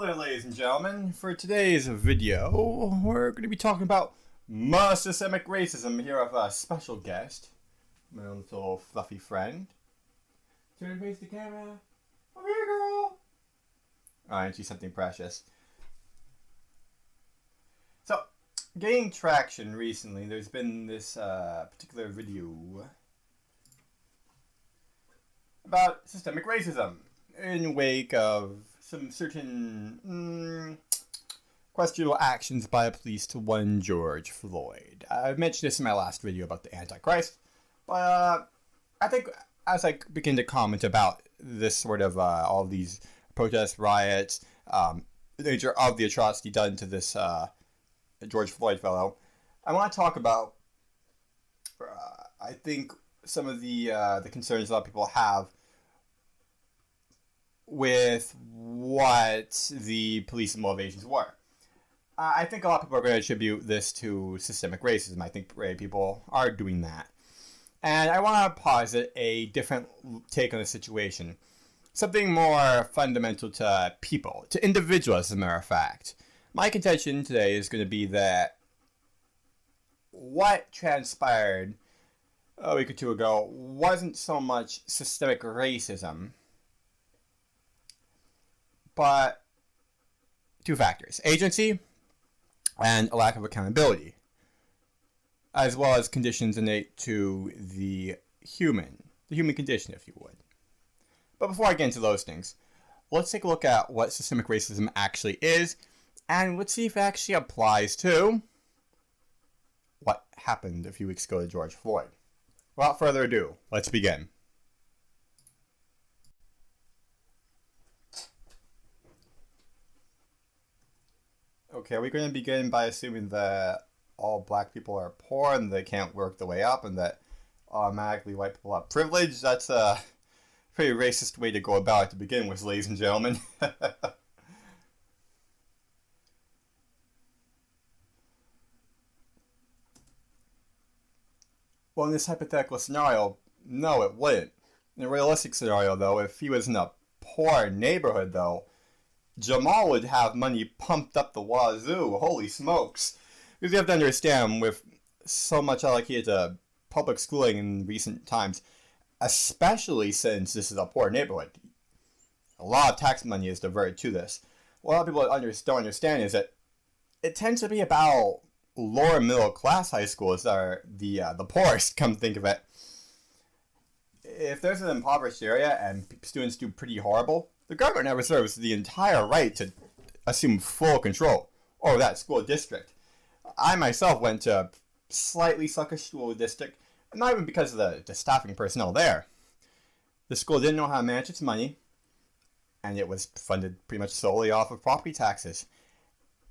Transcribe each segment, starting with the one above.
Hello there, ladies and gentlemen. For today's video, we're going to be talking about MAH SiSteMuk RaYCYsM here with a special guest, my own little fluffy friend. Turn and face the camera. Over here, girl. Oh, and she's something precious. So, gaining traction recently, there's been this particular video about systemic racism in wake of some certain questionable actions by the police to one George Floyd. I mentioned this in my last video about the Antichrist, but I think as I begin to comment about this sort of all of these protests, riots, the nature of the atrocity done to this George Floyd fellow, I want to talk about I think some of the concerns a lot of people have with what the police motivations were. I think a lot of people are going to attribute this to systemic racism. I think people are doing that. And I want to posit a different take on the situation. Something more fundamental to people, to individuals, as a matter of fact. My contention today is going to be that what transpired a week or two ago wasn't so much systemic racism, but two factors: agency and a lack of accountability, as well as conditions innate to the human condition, if you would. But before I get into those things, let's take a look at what systemic racism actually is, and let's see if it actually applies to what happened a few weeks ago to George Floyd. Without further ado, let's begin. Okay, we're going to begin by assuming that all black people are poor and they can't work their way up, and that automatically white people have privilege. That's a pretty racist way to go about it to begin with, ladies and gentlemen. Well, in this hypothetical scenario, no, it wouldn't. In a realistic scenario, though, if he was in a poor neighborhood, though, Jamal would have money pumped up the wazoo. Holy smokes. Because you have to understand, with so much allocated to public schooling in recent times, especially since this is a poor neighborhood, a lot of tax money is diverted to this. What a lot of people don't understand is that it tends to be about lower middle class high schools that are the poorest, come to think of it. If there's an impoverished area and students do pretty horrible, the government now reserves the entire right to assume full control over that school district. I myself went to a slightly suckish school district, not even because of the staffing personnel there. The school didn't know how to manage its money, and it was funded pretty much solely off of property taxes.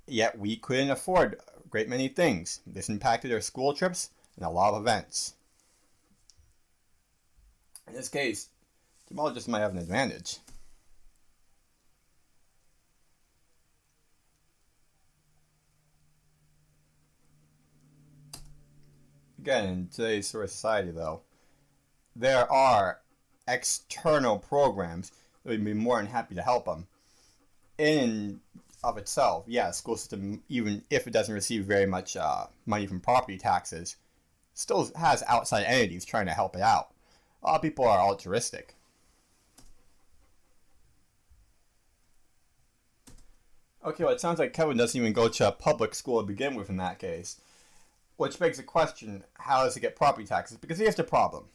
Yet we couldn't afford a great many things. This impacted our school trips and a lot of events. In this case, Jamal just might have an advantage. Again, in today's sort of society, though, there are external programs that would be more than happy to help them. In of itself, yeah, the school system, even if it doesn't receive very much money from property taxes, still has outside entities trying to help it out. A lot of people are altruistic. Okay, well, it sounds like Kevin doesn't even go to a public school to begin with in that case. Which begs the question, how does he get property taxes? Because here's the problem.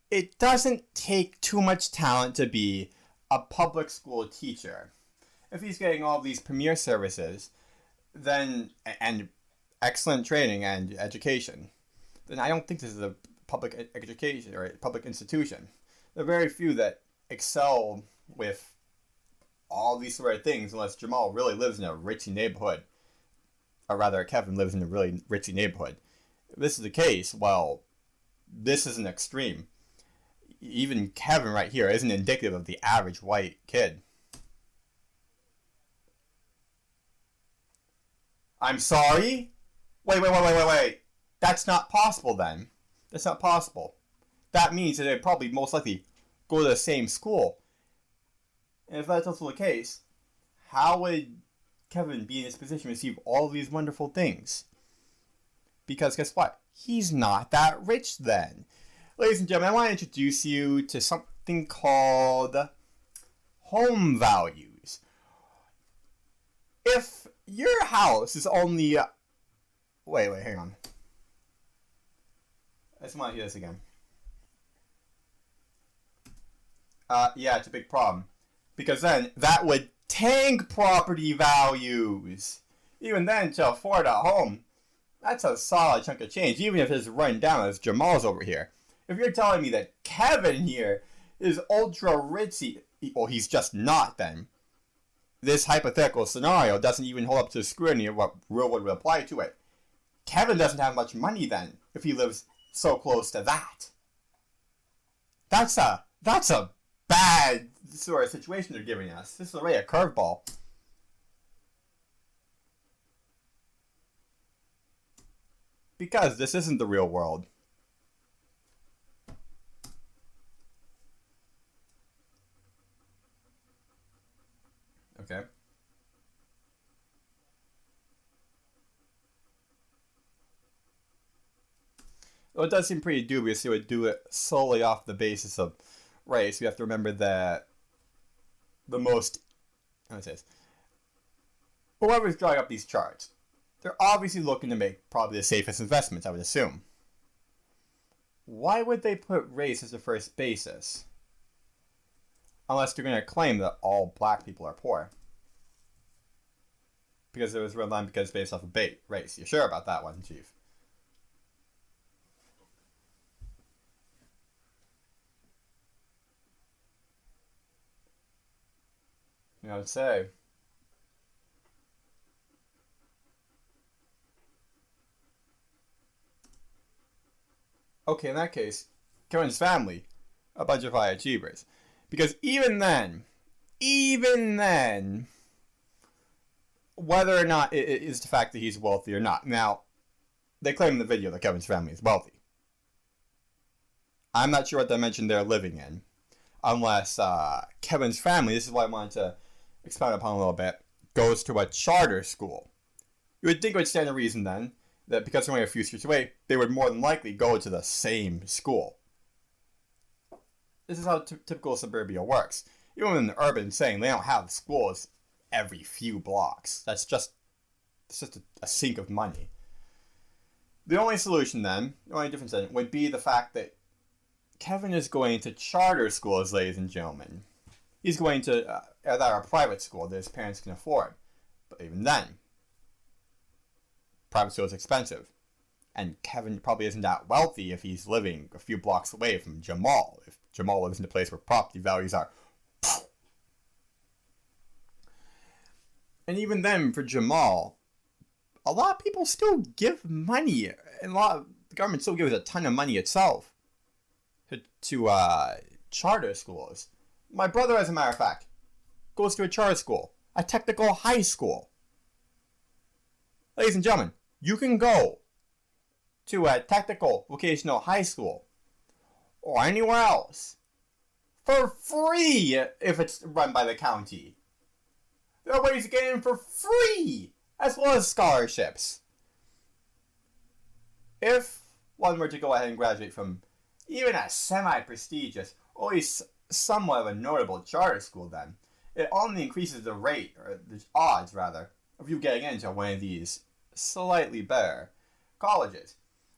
It doesn't take too much talent to be a public school teacher. If he's getting all these premier services, then and excellent training and education, then I don't think this is a public education or a public institution. There are very few that excel with all these sort of things unless Jamal really lives in a ritzy neighborhood. Or rather, Kevin lives in a really ritzy neighborhood. If this is the case, well, this is an extreme. Even Kevin right here isn't indicative of the average white kid. I'm sorry? Wait. That's not possible then. That's not possible. That means that they'd probably most likely go to the same school. And if that's also the case, how would Kevin be in this position to receive all of these wonderful things? Because guess what? He's not that rich then. Ladies and gentlemen, I want to introduce you to something called home values. If your house is only... Wait, hang on. I just want to hear this again. Yeah, it's a big problem. Because then, that would tank property values. Even then, to afford a home, that's a solid chunk of change, even if it's run down as Jamal's over here. If you're telling me that Kevin here is ultra ritzy, well, he's just not then. This hypothetical scenario doesn't even hold up to scrutiny of what real would apply to it. Kevin doesn't have much money then, if he lives so close to that. That's a bad sort of situation they're giving us. This is already a curveball. Because this isn't the real world. Okay. Well, it does seem pretty dubious they would do it solely off the basis of race. We have to remember that the most... How do I say this? Whoever's drawing up these charts, they're obviously looking to make probably the safest investments, I would assume. Why would they put race as the first basis? Unless they're going to claim that all black people are poor. Because it was run line because it's based off of race. You're sure about that one, Chief? I would say. Okay, in that case, Kevin's family, a bunch of high achievers. Because even then, whether or not it is the fact that he's wealthy or not. Now, they claim in the video that Kevin's family is wealthy. I'm not sure what dimension they're living in. Unless Kevin's family, this is what I wanted to expound upon a little bit, goes to a charter school. You would think it would stand to reason then that because they're only a few streets away, they would more than likely go to the same school. This is how typical suburbia works. Even in the urban setting, they don't have schools every few blocks. It's just a sink of money. The only solution then, the only difference then, would be the fact that Kevin is going to charter schools, ladies and gentlemen. He's going to a private school that his parents can afford. But even then, private school is expensive. And Kevin probably isn't that wealthy if he's living a few blocks away from Jamal. If Jamal lives in a place where property values are... And even then, for Jamal, a lot of people still give money. And the government still gives a ton of money itself to charter schools. My brother, as a matter of fact, goes to a charter school, a technical high school. Ladies and gentlemen, you can go to a technical vocational high school or anywhere else for free if it's run by the county. There are ways to get in for free, as well as scholarships. If one were to go ahead and graduate from even a semi-prestigious, or at least somewhat of a notable charter school, then it only increases the rate, or the odds rather, of you getting into one of these slightly better colleges.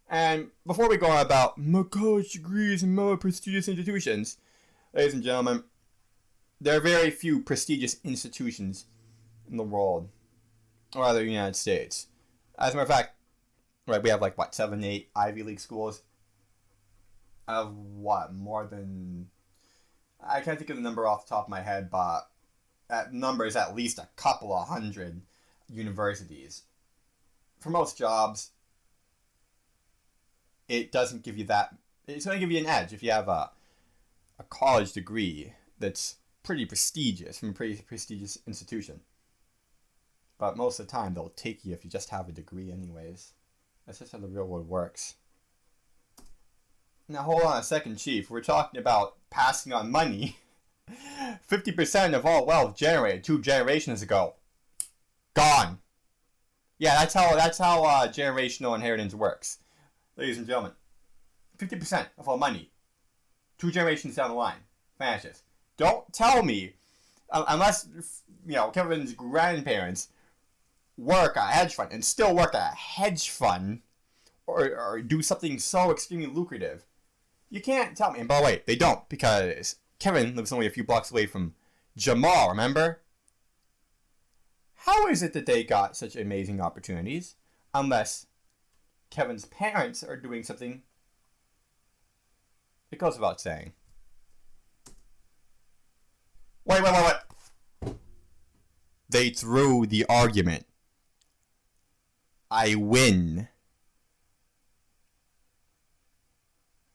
And before we go on about more college degrees and more prestigious institutions, ladies and gentlemen, there are very few prestigious institutions in the world, or rather the United States. As a matter of fact, right, we have 7, 8 Ivy League schools. Of more than... I can't think of the number off the top of my head, but that number is at least a couple of hundred universities. For most jobs, it doesn't give you that... It's going to give you an edge if you have a college degree that's pretty prestigious, from a pretty prestigious institution. But most of the time, they'll take you if you just have a degree anyways. That's just how the real world works. Now, hold on a second, Chief. We're talking about passing on money. 50% of all wealth generated 2 generations ago, gone. Yeah, that's how generational inheritance works, ladies and gentlemen. 50% of all money, 2 generations down the line, vanishes. Don't tell me, unless Kevin's grandparents work at a hedge fund and still work at a hedge fund, or do something so extremely lucrative. You can't tell me. And by the way, they don't, because Kevin lives only a few blocks away from Jamal, remember? How is it that they got such amazing opportunities unless Kevin's parents are doing something? It goes without saying. Wait. They threw the argument. I win.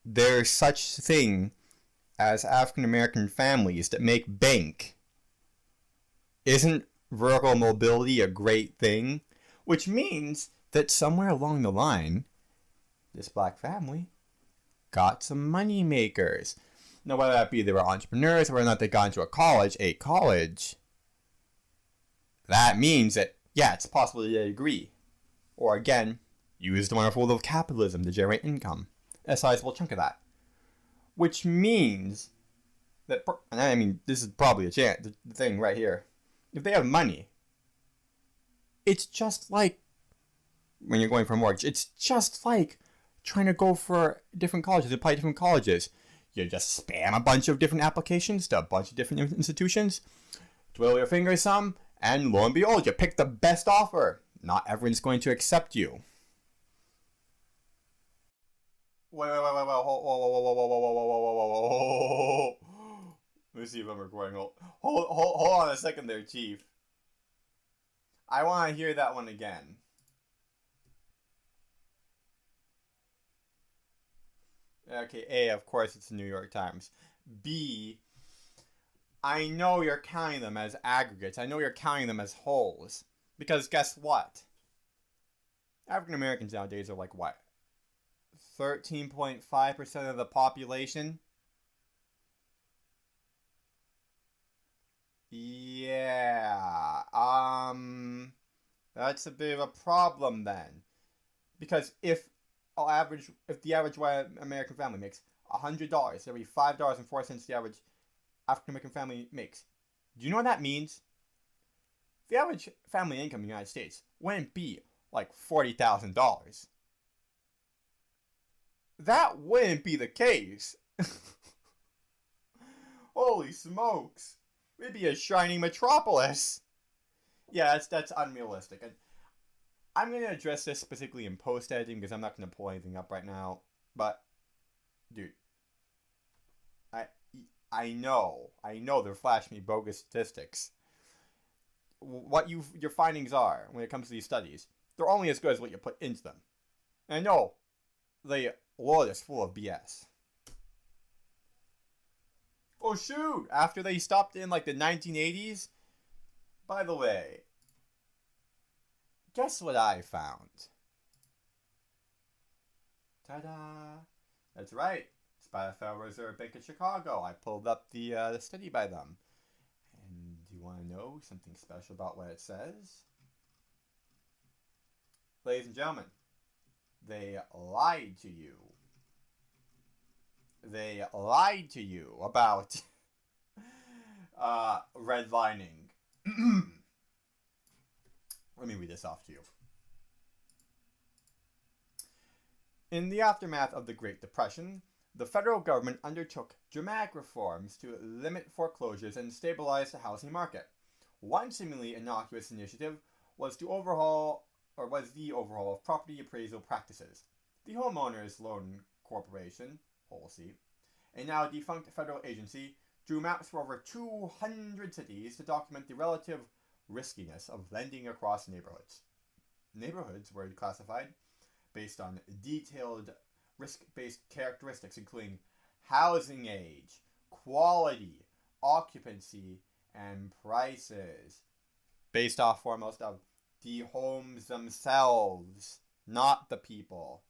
There's such thing as African American families that make bank. Isn't vertical mobility a great thing? Which means that somewhere along the line, this black family got some money makers. Now, whether that be they were entrepreneurs or whether or not they got into a college, that means that, yeah, it's possible to get a degree. Or again, use the wonderful world of capitalism to generate income. A sizable chunk of that. Which means that, and I mean, this is probably the thing right here. If they have money, it's just like when you're going for a mortgage, it's just like trying to go for different colleges, apply to different colleges. You just spam a bunch of different applications to a bunch of different institutions, twiddle your fingers some, and lo and behold, you pick the best offer. Not everyone's going to accept you. Wait, whoa. Let me see if I'm recording. Hold on a second there, Chief. I want to hear that one again. Okay, A, of course it's the New York Times. B, I know you're counting them as aggregates. I know you're counting them as wholes. Because guess what? African Americans nowadays are like what? 13.5% of the population? Yeah, that's a bit of a problem then. Because if the average white American family makes $100, every $5.04 the average African American family makes, do you know what that means? The average family income in the United States wouldn't be like $40,000. That wouldn't be the case. Holy smokes. We'd be a shining metropolis. Yeah, that's unrealistic. And I'm going to address this specifically in post-editing because I'm not going to pull anything up right now. But, dude, I know they're flashing me bogus statistics. What your findings are when it comes to these studies, they're only as good as what you put into them. And I know the world is full of BS. Oh shoot! After they stopped in like the 1980s? By the way, guess what I found? Ta-da! That's right. It's by the Federal Reserve Bank of Chicago. I pulled up the study by them. And do you want to know something special about what it says? Ladies and gentlemen, they lied to you. They lied to you about redlining. Let me read this off to you. In the aftermath of the Great Depression, the federal government undertook dramatic reforms to limit foreclosures and stabilize the housing market. One seemingly innocuous initiative was the overhaul of property appraisal practices. The Homeowners Loan Corporation, HOLC, a now defunct federal agency, drew maps for over 200 cities to document the relative riskiness of lending across neighborhoods. Neighborhoods were classified based on detailed risk-based characteristics including housing age, quality, occupancy, and prices, based off foremost of the homes themselves, not the people.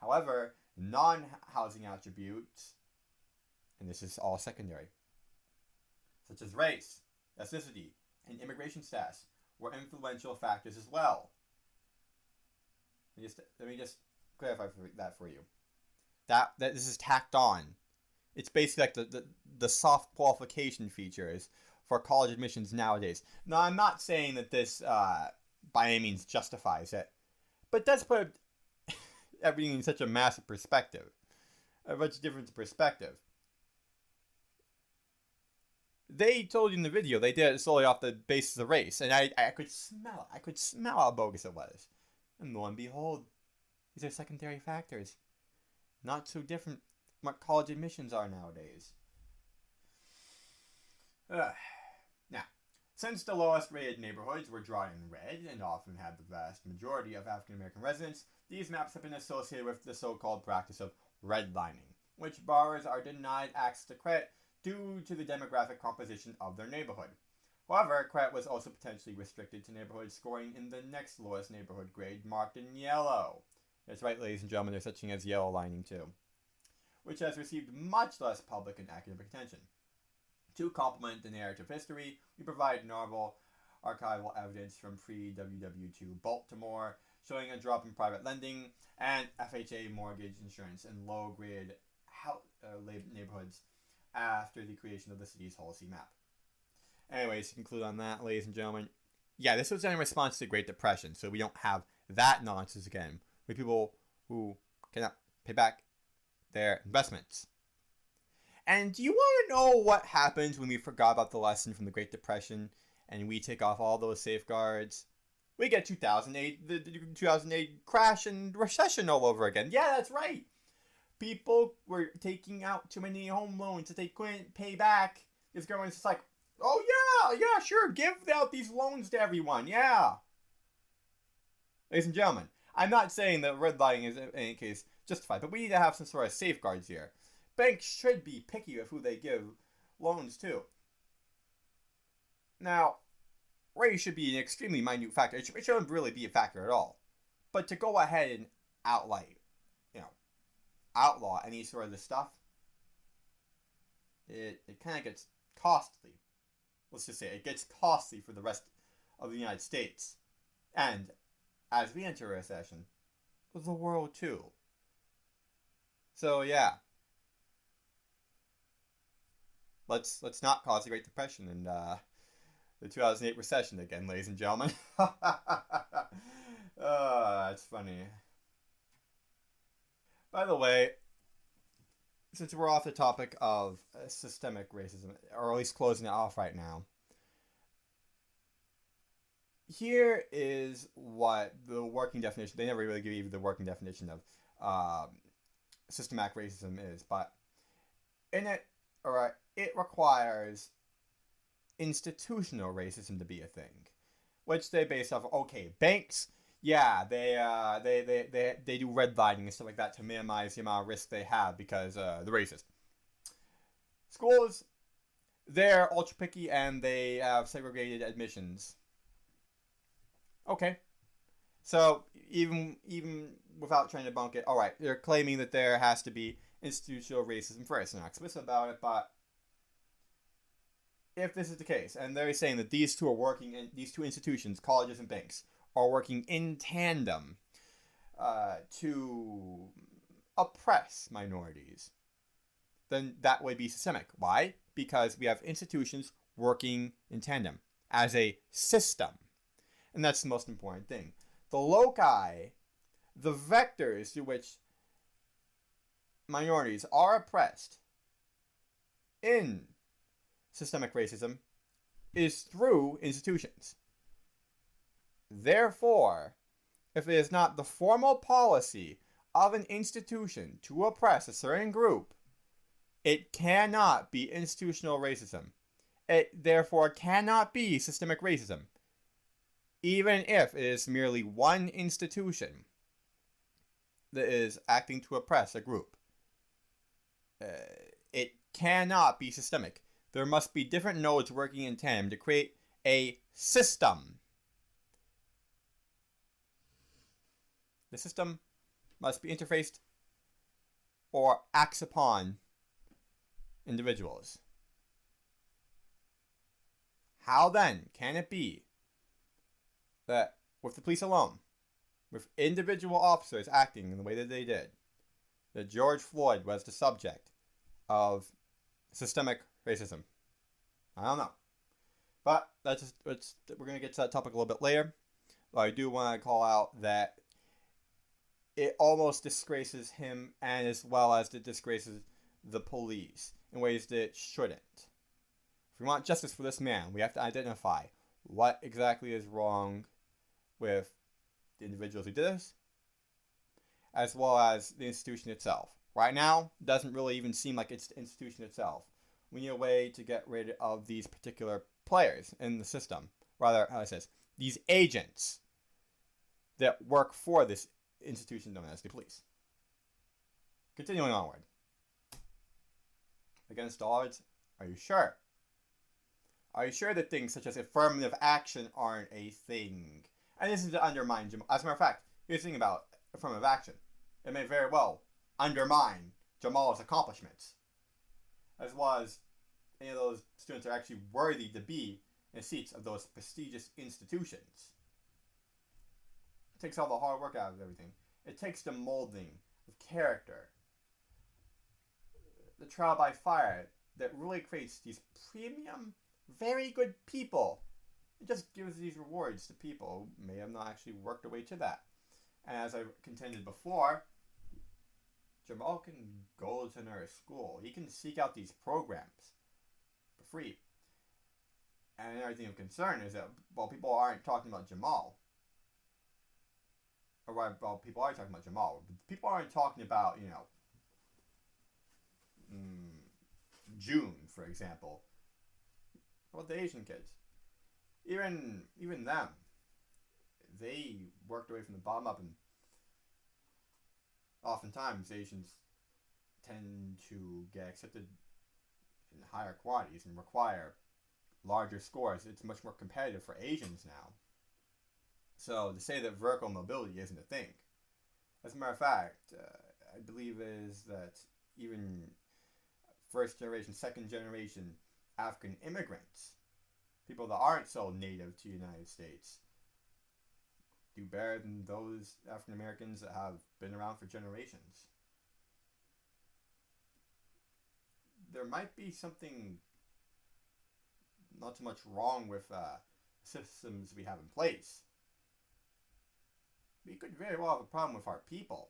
However, non-housing attributes, and this is all secondary, such as race, ethnicity, and immigration status, were influential factors as well. Let me just clarify that for you. That this is tacked on. It's basically like the soft qualification features for college admissions nowadays. Now, I'm not saying that this by any means justifies it, but it does put everything in such a massive perspective, a much different perspective. They told you in the video they did it solely off the basis of race, and I could smell it. I could smell how bogus it was. And lo and behold, these are secondary factors. Not so different from what college admissions are nowadays. Now, since the lowest rated neighborhoods were drawn in red and often had the vast majority of African American residents, these maps have been associated with the so-called practice of redlining, which borrowers are denied access to credit due to the demographic composition of their neighborhood. However, credit was also potentially restricted to neighborhoods scoring in the next lowest neighborhood grade, marked in yellow. That's right, ladies and gentlemen, there's such thing as yellow lining too, which has received much less public and academic attention. To complement the narrative history, we provide novel archival evidence from pre-WW2 Baltimore, showing a drop in private lending and FHA mortgage insurance in low-grade neighborhoods after the creation of the city's policy map. Anyways, to conclude on that, ladies and gentlemen, yeah, this was in response to the Great Depression, so we don't have that nonsense again with people who cannot pay back their investments. And do you want to know what happens when we forgot about the lesson from the Great Depression and we take off all those safeguards? We get 2008, the 2008 crash and recession all over again. Yeah, that's right. People were taking out too many home loans that they couldn't pay back. This government's just like, oh yeah, sure, give out these loans to everyone, yeah. Ladies and gentlemen, I'm not saying that redlining is in any case justified, but we need to have some sort of safeguards here. Banks should be picky with who they give loans to. Now, race should be an extremely minute factor. It shouldn't really be a factor at all. But to go ahead and outlaw any sort of this stuff, it kind of gets costly. Let's just say it gets costly for the rest of the United States. And as we enter a recession, the world too. So yeah. Let's not cause the Great Depression and the 2008 recession again, ladies and gentlemen. That's funny. By the way, since we're off the topic of systemic racism, or at least closing it off right now, here is what the working definition, they never really give you the working definition of systematic racism is, but in it, it requires institutional racism to be a thing, which they base off, okay, banks, yeah, they do redlining and stuff like that to minimize the amount of risk they have because they're racist. Schools, they're ultra picky and they have segregated admissions. Okay, so even without trying to debunk it, all right, they're claiming that there has to be institutional racism first. They're not explicit about it, but if this is the case, and they're saying that these two are working in these two institutions, colleges and banks, are working in tandem to oppress minorities, then that would be systemic. Why? Because we have institutions working in tandem as a system. And that's the most important thing. The loci, the vectors through which minorities are oppressed in systemic racism is through institutions. Therefore, if it is not the formal policy of an institution to oppress a certain group, it cannot be institutional racism. It therefore cannot be systemic racism. Even if it is merely one institution that is acting to oppress a group. It cannot be systemic. There must be different nodes working in tandem to create a system. The system must be interfaced or acts upon individuals. How then can it be that with the police alone, with individual officers acting in the way that they did, that George Floyd was the subject of systemic racism? I don't know. But we're going to get to that topic a little bit later. But I do want to call out that it almost disgraces him, and as well as it disgraces the police in ways that it shouldn't. If we want justice for this man, we have to identify what exactly is wrong with the individuals who did this, as well as the institution itself. Right now, it doesn't really even seem like it's the institution itself. We need a way to get rid of these particular players in the system. Rather, how it says, these agents that work for this institution known as the police. Continuing onward. Against all odds, are you sure? Are you sure that things such as affirmative action aren't a thing? And this is to undermine Jamal. As a matter of fact, here's the thing about affirmative action. It may very well undermine Jamal's accomplishments, as well as any of those students are actually worthy to be in seats of those prestigious institutions. It takes all the hard work out of everything. It takes the molding of character, the trial by fire that really creates these premium, very good people. It just gives these rewards to people who may have not actually worked their way to that. And as I contended before, Jamal can go to another school. He can seek out these programs for free. And another thing of concern is that while people aren't talking about Jamal, or while people are talking about Jamal, people aren't talking about, June, for example. How about the Asian kids? Even them, they worked away from the bottom up, and oftentimes Asians tend to get accepted in higher quantities and require larger scores. It's much more competitive for Asians now. So to say that vertical mobility isn't a thing. As a matter of fact, I believe is that even first generation, second generation African immigrants, people that aren't so native to the United States, do better than those African Americans that have been around for generations. There might be something not too much wrong with systems we have in place. We could very well have a problem with our people.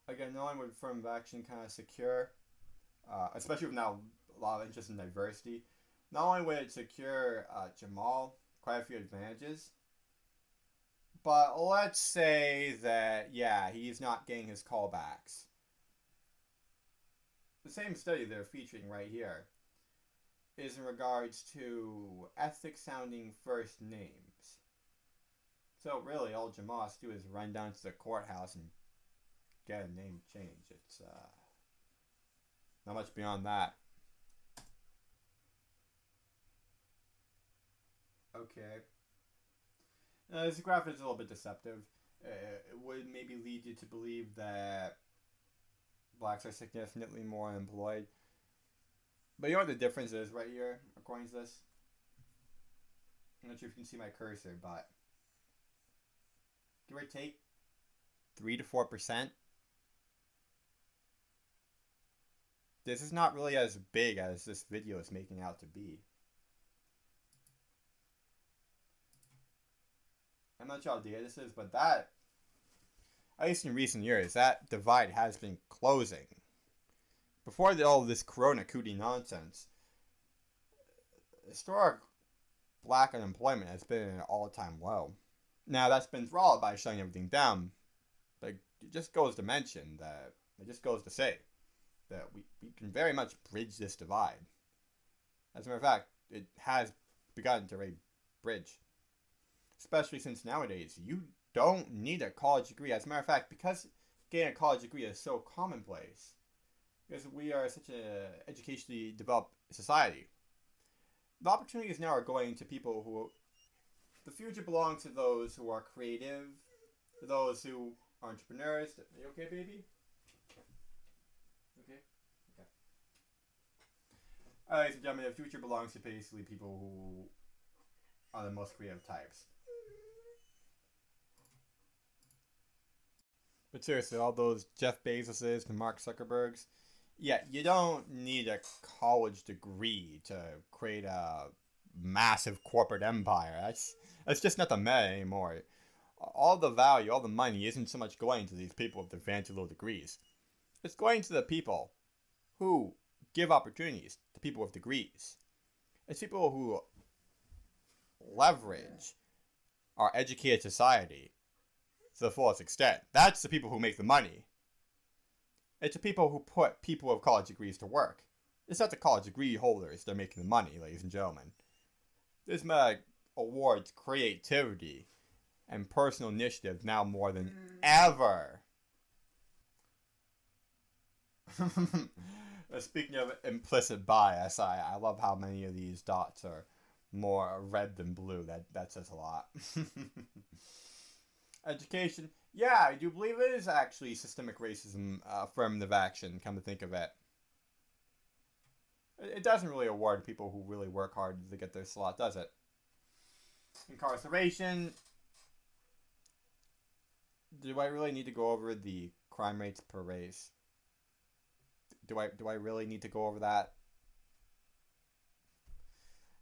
Again, knowing what affirmative action kind of secure, especially with now a lot of interest in diversity, not only would it secure Jamal quite a few advantages, but let's say that, yeah, he's not getting his callbacks. The same study they're featuring right here is in regards to ethnic-sounding first names. So really, all Jamal has to do is run down to the courthouse and get a name change. It's not much beyond that. Okay. This graph is a little bit deceptive. It would maybe lead you to believe that blacks are significantly more unemployed. But you know what the difference is right here, according to this? I'm not sure if you can see my cursor, but give or take 3 to 4%. This is not really as big as this video is making out to be. I'm not sure how data this is, but that, at least in recent years, that divide has been closing. Before all this Corona cootie nonsense, historic black unemployment has been at an all-time low. Now, that's been followed by shutting everything down, but it just goes to mention that, it just goes to say that we can very much bridge this divide. As a matter of fact, it has begun to bridge. Especially since nowadays, you don't need a college degree. As a matter of fact, because getting a college degree is so commonplace, because we are such an educationally developed society, the opportunities now are going to people who, the future belongs to those who are creative, to those who are entrepreneurs. Are you okay, baby? Okay? Okay. Ladies and gentlemen, the future belongs to basically people who are the most creative types. But seriously, all those Jeff Bezoses and Mark Zuckerbergs, yeah, you don't need a college degree to create a massive corporate empire. That's just not the meta anymore. All the value, all the money isn't so much going to these people with the fancy little degrees. It's going to the people who give opportunities to people with degrees. It's people who leverage our educated society to the fullest extent. That's the people who make the money. It's the people who put people with college degrees to work. It's not the college degree holders that are making the money, ladies and gentlemen. This meta awards creativity and personal initiative now more than ever. Speaking of implicit bias, I love how many of these dots are more red than blue. That says a lot. Education. Yeah, I do believe it is actually systemic racism, affirmative action, come to think of it. It doesn't really award people who really work hard to get their slot, does it? Incarceration. Do I really need to go over the crime rates per race? Do I really need to go over that?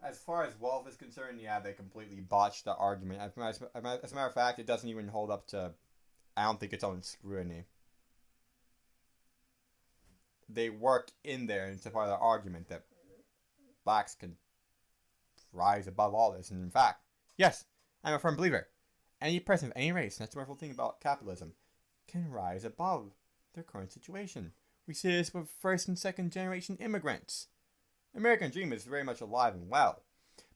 As far as wealth is concerned, yeah, they completely botched the argument. As a matter of fact, it doesn't even hold up to, I don't think, its own scrutiny. They work in there, and it's a part of the argument that blacks can rise above all this. And in fact, yes, I'm a firm believer. Any person of any race, and that's the wonderful thing about capitalism, can rise above their current situation. We see this with first and second generation immigrants. The American dream is very much alive and well.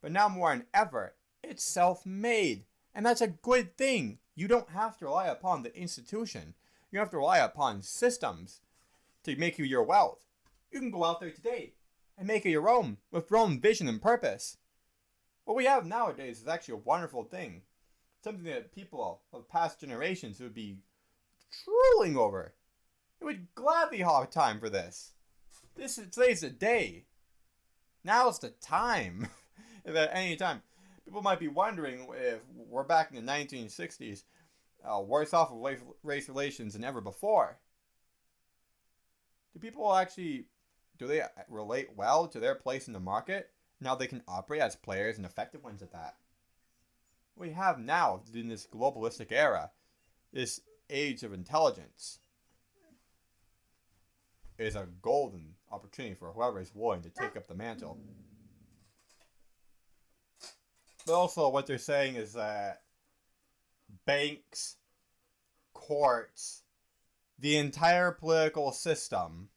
But now more than ever, it's self-made. And that's a good thing. You don't have to rely upon the institution. You don't have to rely upon systems to make you your wealth. You can go out there today and make it your own, with your own vision and purpose. What we have nowadays is actually a wonderful thing. Something that people of past generations would be drooling over. They would gladly have time for this. Today's the day. Now's the time. If at any time. People might be wondering if we're back in the 1960s, worse off with race relations than ever before. Do people actually, do they relate well to their place in the market? Now they can operate as players and effective ones at that. What we have now in this globalistic era, this age of intelligence, is a golden opportunity for whoever is willing to take up the mantle. But also what they're saying is that banks, courts, the entire political system,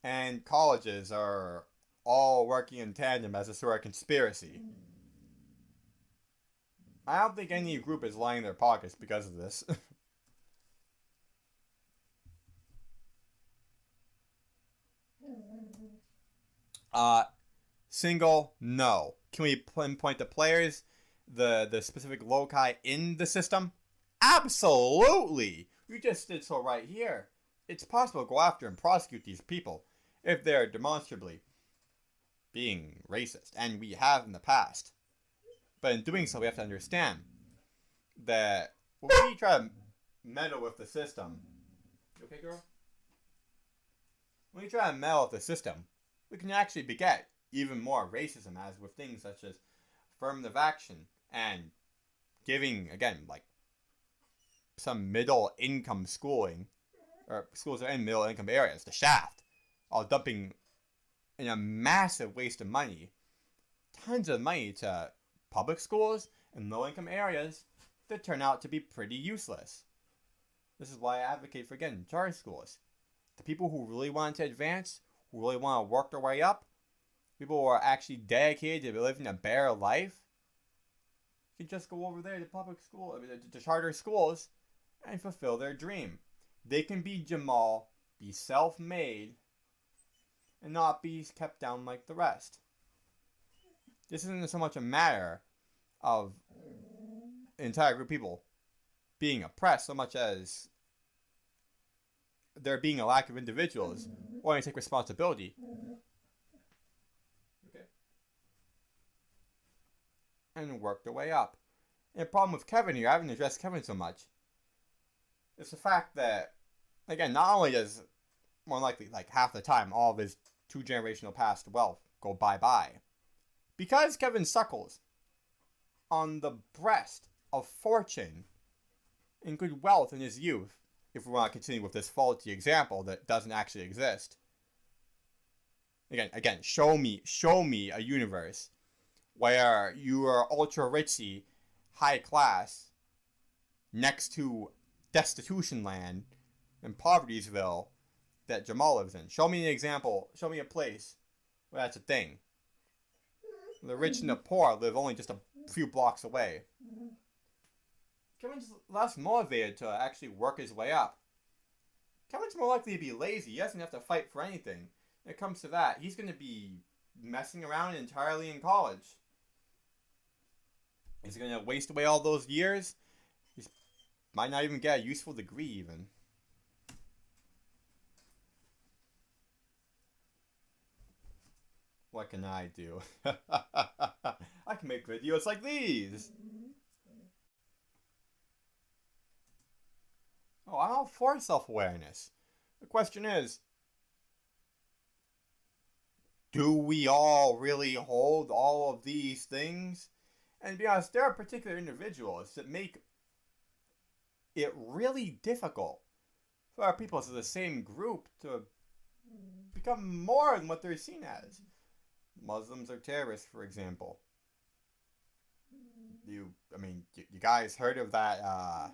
and colleges are all working in tandem as a sort of conspiracy. I don't think any group is lining their pockets because of this. Single, no. Can we pinpoint the players, the specific loci in the system? Absolutely! You just did so right here. It's possible to go after and prosecute these people if they're demonstrably being racist, and we have in the past. But in doing so, we have to understand that when we try to meddle with the system, you okay, girl? When we try to meddle with the system, we can actually beget even more racism, as with things such as affirmative action and giving, again, like some middle income schooling, or schools that are in middle income areas, the shaft, all dumping in a massive waste of money, tons of money to public schools in low income areas that turn out to be pretty useless. This is why I advocate for, again, charter schools. The people who really want to advance, who really want to work their way up, people who are actually dedicated to living a better life, can just go over there to public school, to charter schools, and fulfill their dream. They can be Jamal, be self-made, and not be kept down like the rest. This isn't so much a matter of an entire group of people being oppressed so much as there being a lack of individuals wanting to take responsibility and work their way up. And the problem with Kevin here, I haven't addressed Kevin so much, is the fact that, again, not only does more likely like half the time all of his 2 generational past wealth go bye-bye, because Kevin suckles on the breast of fortune and good wealth in his youth, if we want to continue with this faulty example that doesn't actually exist. Again, show me a universe where you are ultra richy, high class, next to destitution land and Poverty'sville that Jamal lives in. Show me an example. Show me a place where that's a thing. The rich and the poor live only just a few blocks away. Kevin's less motivated to actually work his way up. Kevin's more likely to be lazy. He doesn't have to fight for anything. When it comes to that, he's going to be messing around entirely in college. He's going to waste away all those years. He might not even get a useful degree even. What can I do? I can make videos like these. Oh, I'm all for self-awareness. The question is, do we all really hold all of these things? And to be honest, there are particular individuals that make it really difficult for our people as the same group to become more than what they're seen as. Muslims are terrorists, for example. You guys heard of that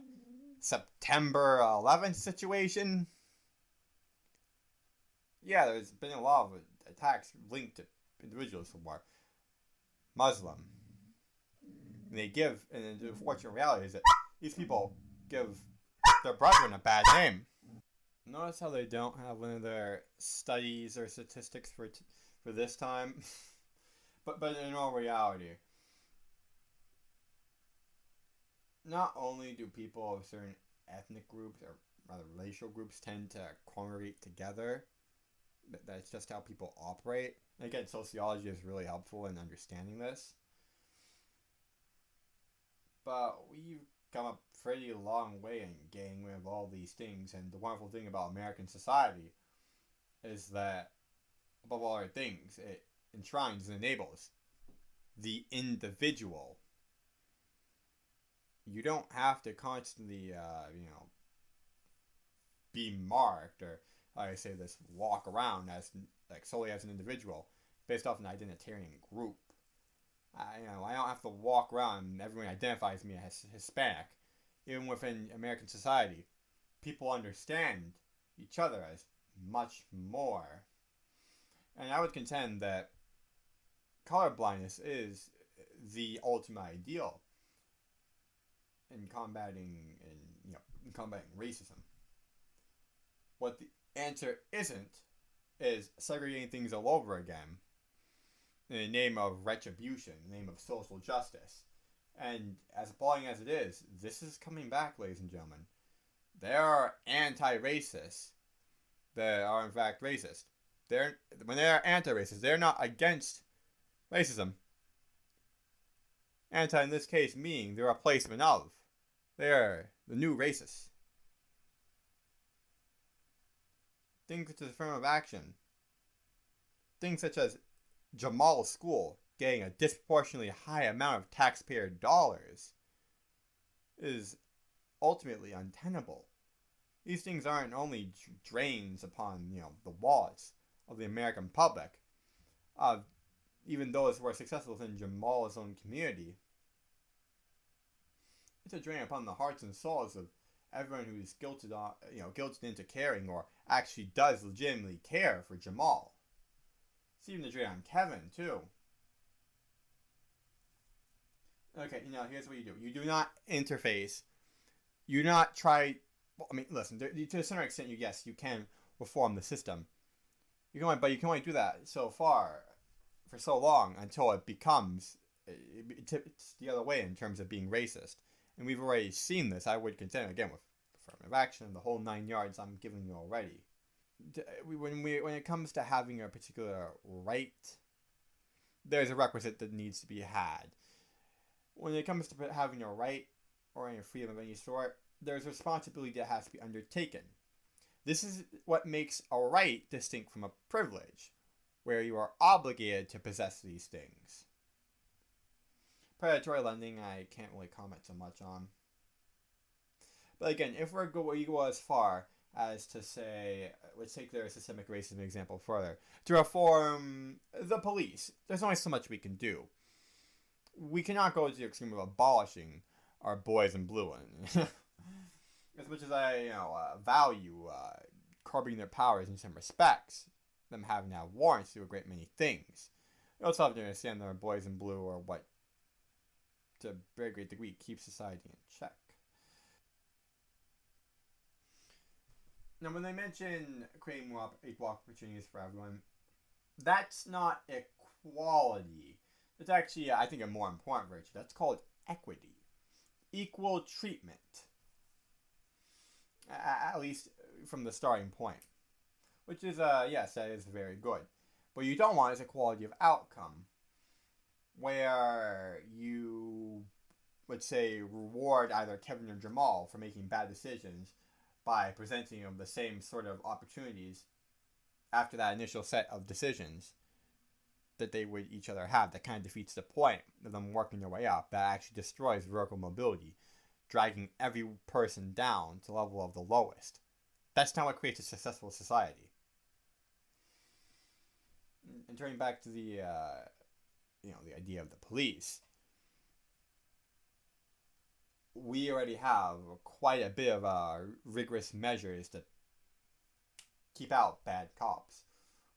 September 11th situation? Yeah, there's been a lot of attacks linked to individuals who are Muslim. And and the unfortunate reality is that these people give their brethren a bad name. Notice how they don't have one of their studies or statistics for this time? but in all reality, not only do people of certain ethnic groups, or rather racial groups, tend to congregate together, that's just how people operate. And again, sociology is really helpful in understanding this. But we've come a pretty long way in getting rid of all these things. And the wonderful thing about American society is that, above all other things, it enshrines and enables the individual. You don't have to constantly, be marked or, like I say this, walk around as like solely as an individual based off an identitarian group. I don't have to walk around and everyone identifies me as Hispanic. Even within American society, people understand each other as much more. And I would contend that colorblindness is the ultimate ideal in combating racism. What the answer isn't is segregating things all over again in the name of retribution, in the name of social justice. And as appalling as it is, this is coming back, ladies and gentlemen. There are anti-racists that are in fact racist. When they are anti-racist, they're not against racism. Anti in this case meaning the replacement of. They're the new racists. Things such as affirmative action. Things such as Jamal's school getting a disproportionately high amount of taxpayer dollars is ultimately untenable. These things aren't only drains upon, the wallets of the American public, even those who are successful within Jamal's own community. It's a drain upon the hearts and souls of everyone who is guilted into caring or actually does legitimately care for Jamal. It's even a drain on Kevin, too. Okay, here's what you do. You do not interface. You do not try... listen, to a certain extent, yes, you can reform the system. But you can only do that so far, for so long, until it becomes... It's the other way in terms of being racist. And we've already seen this. I would contend, again, with affirmative action, the whole 9 yards I'm giving you already. When it comes to having a particular right, there's a requisite that needs to be had. When it comes to having a right or any freedom of any sort, there's a responsibility that has to be undertaken. This is what makes a right distinct from a privilege, where you are obligated to possess these things. Predatory lending, I can't really comment so much on. But again, if we go as far as to say, let's take their systemic racism example further, to reform the police, there's only so much we can do. We cannot go to the extreme of abolishing our boys in blue. As much as I, value curbing their powers in some respects, them having to have warrants to do a great many things, you also have to understand that our boys in blue are what, to a very great degree, keep society in check. Now, when they mention creating more equal opportunities for everyone, that's not equality. It's actually, I think, a more important virtue. That's called equity. Equal treatment. At least from the starting point. Which is, yes, that is very good. What you don't want is equality of outcome, where you, let's say, reward either Kevin or Jamal for making bad decisions by presenting them the same sort of opportunities after that initial set of decisions that they would each other have. That kind of defeats the point of them working their way up. That actually destroys vertical mobility, dragging every person down to the level of the lowest. That's not what creates a successful society. And turning back to the idea of the police, we already have quite a bit of rigorous measures to keep out bad cops.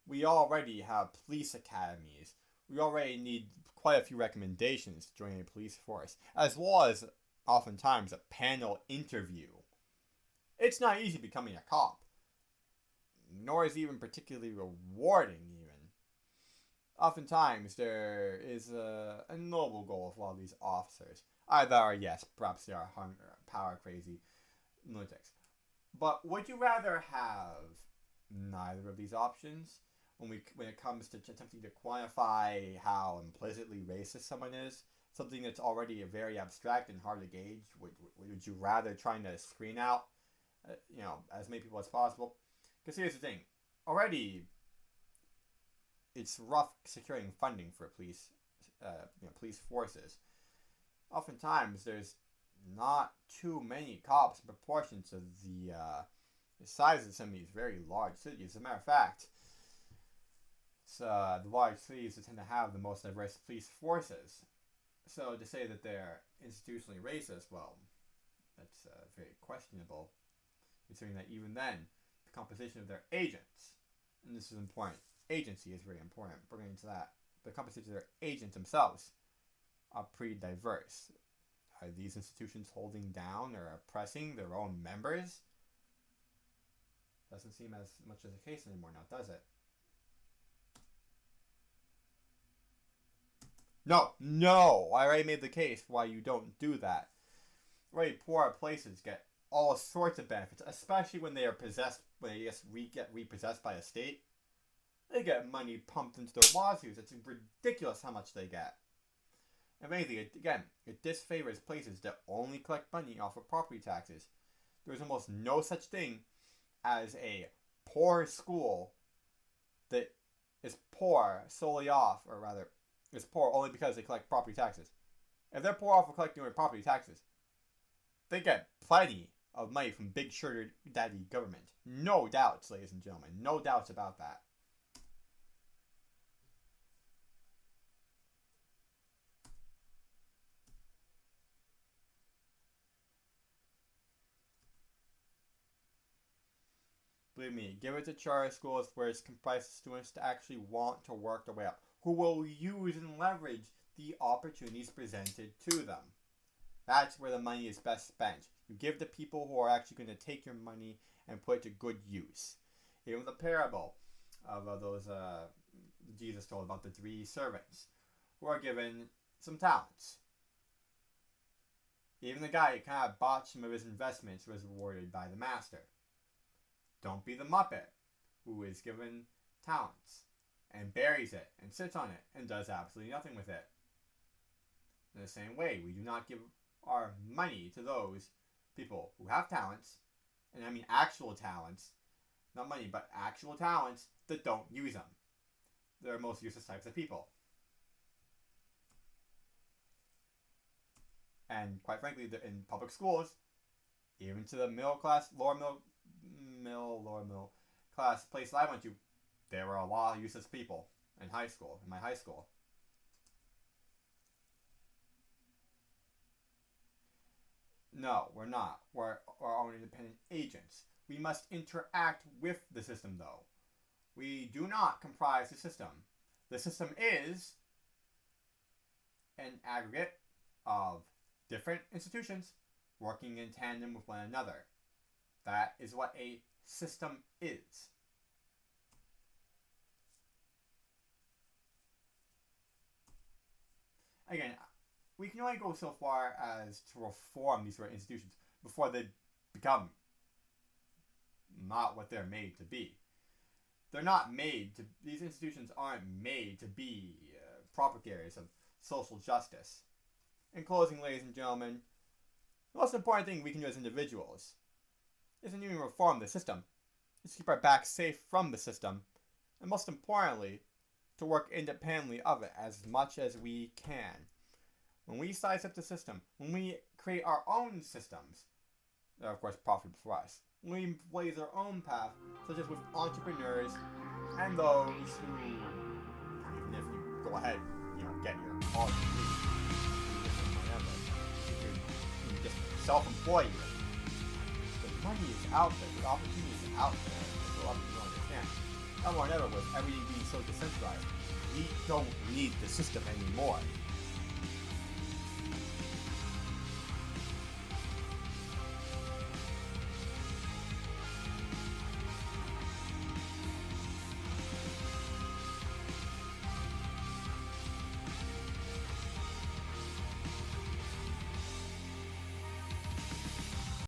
We already have police academies. We already need quite a few recommendations to join a police force, as well as oftentimes a panel interview. It's not easy becoming a cop, nor is it even particularly rewarding even. Oftentimes there is a noble goal of a lot of these officers. Either are, yes, perhaps they are power crazy lunatics. But would you rather have neither of these options when it comes to attempting to quantify how implicitly racist someone is? Something that's already very abstract and hard to gauge. Would you rather trying to screen out, as many people as possible? Because here's the thing: already, it's rough securing funding for police forces. Oftentimes, there's not too many cops in proportion to the size of some of these very large cities. As a matter of fact, the large cities that tend to have the most diverse police forces. So to say that they're institutionally racist, well, that's very questionable, considering that even then, the composition of their agents, and this is important, agency is very important, we're getting into that, the composition of their agents themselves are pretty diverse. Are these institutions holding down or oppressing their own members? Doesn't seem as much as the case anymore now, does it? No, I already made the case why you don't do that. Right, poorer places get all sorts of benefits, especially when they are possessed, when they get repossessed by a state. They get money pumped into their lawsuits. It's ridiculous how much they get. If anything, it disfavors places that only collect money off of property taxes. There's almost no such thing as a poor school that is poor solely off, or rather, is poor only because they collect property taxes. If they're poor off of collecting their property taxes, they get plenty of money from big sugar daddy government. No doubts, ladies and gentlemen. No doubts about that. Believe me, give it to charter schools where it's comprised of students that actually want to work their way up, who will use and leverage the opportunities presented to them. That's where the money is best spent. You give the people who are actually going to take your money and put it to good use. Even the parable of those Jesus told about the 3 servants who are given some talents. Even the guy who kind of botched some of his investments was rewarded by the master. Don't be the Muppet who is given talents and buries it and sits on it and does absolutely nothing with it. In the same way, we do not give our money to those people who have talents, and I mean actual talents, not money, but actual talents that don't use them. They're most useless types of people. And quite frankly, in public schools, even to the middle class, lower middle class place that I went to, there were a lot of useless people in my high school. No, we're not. We're our own independent agents. We must interact with the system, though. We do not comprise the system. The system is an aggregate of different institutions working in tandem with one another. That is what a system is. Again, we can only go so far as to reform these sort of institutions before they become not what they're made to be. They're not made to, these institutions aren't made to be propagators of social justice. In closing, ladies and gentlemen, the most important thing we can do as individuals isn't even reform the system. It's keep our backs safe from the system, and most importantly, to work independently of it as much as we can. When we size up the system, when we create our own systems, that are of course profitable for us, when we blaze our own path, such as with entrepreneurs and those who, even if you go ahead, get your college degree, you just self-employ you. The money is out there, the opportunity is out there, so up to understand. Now more than ever, with everything being so decentralized, we don't need the system anymore.